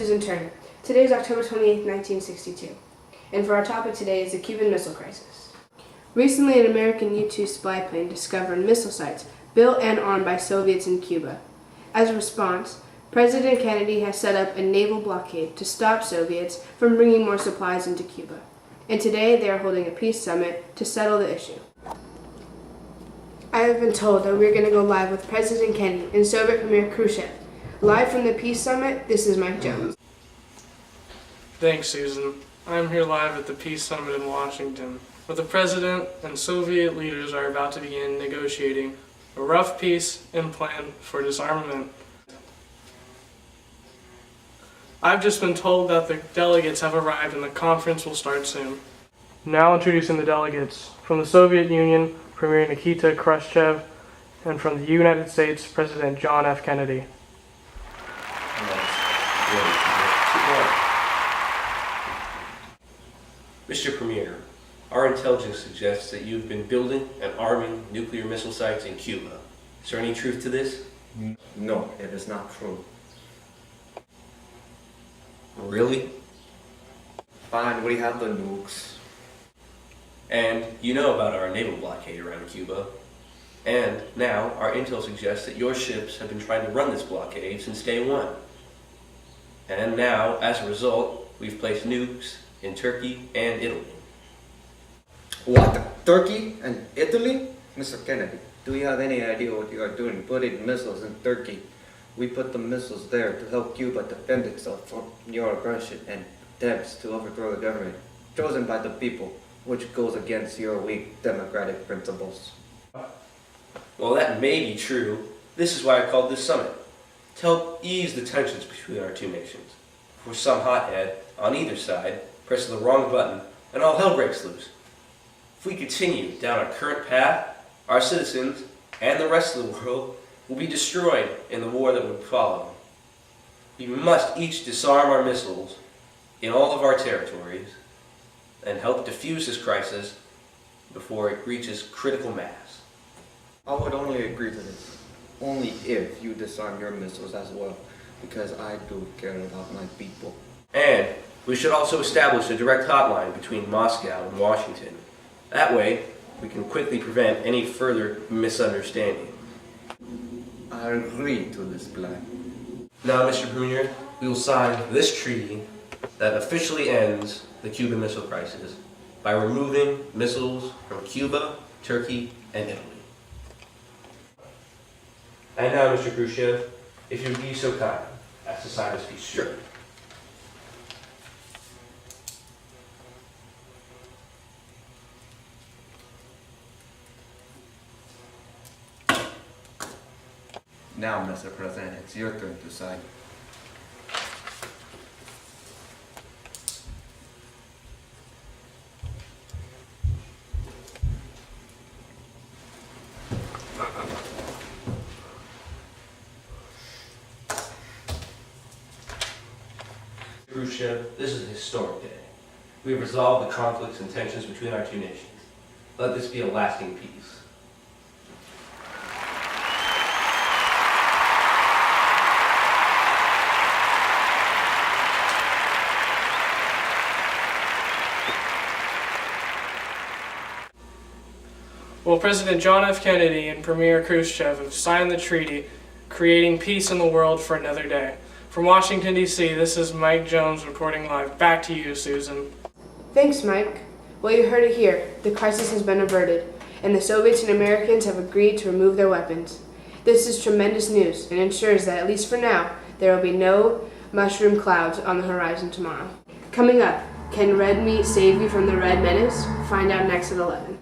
Susan Turner. Today is October 28, 1962, and for our topic today is the Cuban Missile Crisis. Recently, an American U-2 spy plane discovered missile sites built and armed by Soviets in Cuba. As a response, President Kennedy has set up a naval blockade to stop Soviets from bringing more supplies into Cuba, and today they are holding a peace summit to settle the issue. I have been told that we're going to go live with President Kennedy and Soviet Premier Khrushchev. Live from the Peace Summit, this is Mike Jones. Thanks, Susan. I'm here live at the Peace Summit in Washington, where the President and Soviet leaders are about to begin negotiating a rough peace and plan for disarmament. I've just been told that the delegates have arrived and the conference will start soon. Now introducing the delegates. From the Soviet Union, Premier Nikita Khrushchev, and from the United States, President John F. Kennedy. Mr. Premier, our intelligence suggests that you've been building and arming nuclear missile sites in Cuba. Is there any truth to this? No, it is not true. Really? Fine, we have the nukes. And you know about our naval blockade around Cuba. And now our intel suggests that your ships have been trying to run this blockade since day one. And now, as a result, we've placed nukes in Turkey and Italy. What? Turkey and Italy? Mr. Kennedy, do you have any idea what you are doing putting missiles in Turkey? We put the missiles there to help Cuba defend itself from your aggression and attempts to overthrow the government chosen by the people, which goes against your weak democratic principles. Well, that may be true. This is why I called this summit, to help ease the tensions between our two nations. For some hothead on either side presses the wrong button and all hell breaks loose. If we continue down our current path, our citizens and the rest of the world will be destroyed in the war that would follow. We must each disarm our missiles in all of our territories and help defuse this crisis before it reaches critical mass. I would only agree to this, only if you disarm your missiles as well, because I do care about my people. And we should also establish a direct hotline between Moscow and Washington. That way, we can quickly prevent any further misunderstanding. I agree to this plan. Now, Mr. Premier, we will sign this treaty that officially ends the Cuban Missile Crisis by removing missiles from Cuba, Turkey, and Italy. And now, Mr. Khrushchev, if you would be so kind as to sign this piece. Sure. Now, Mr. President, it's your turn to sign. Khrushchev, this is a historic day. We have resolved the conflicts and tensions between our two nations. Let this be a lasting peace. Well, President John F. Kennedy and Premier Khrushchev have signed the treaty, creating peace in the world for another day. From Washington, D.C., this is Mike Jones reporting live. Back to you, Susan. Thanks, Mike. Well, you heard it here. The crisis has been averted, and the Soviets and Americans have agreed to remove their weapons. This is tremendous news and ensures that, at least for now, there will be no mushroom clouds on the horizon tomorrow. Coming up, can red meat save you from the red menace? Find out next at 11.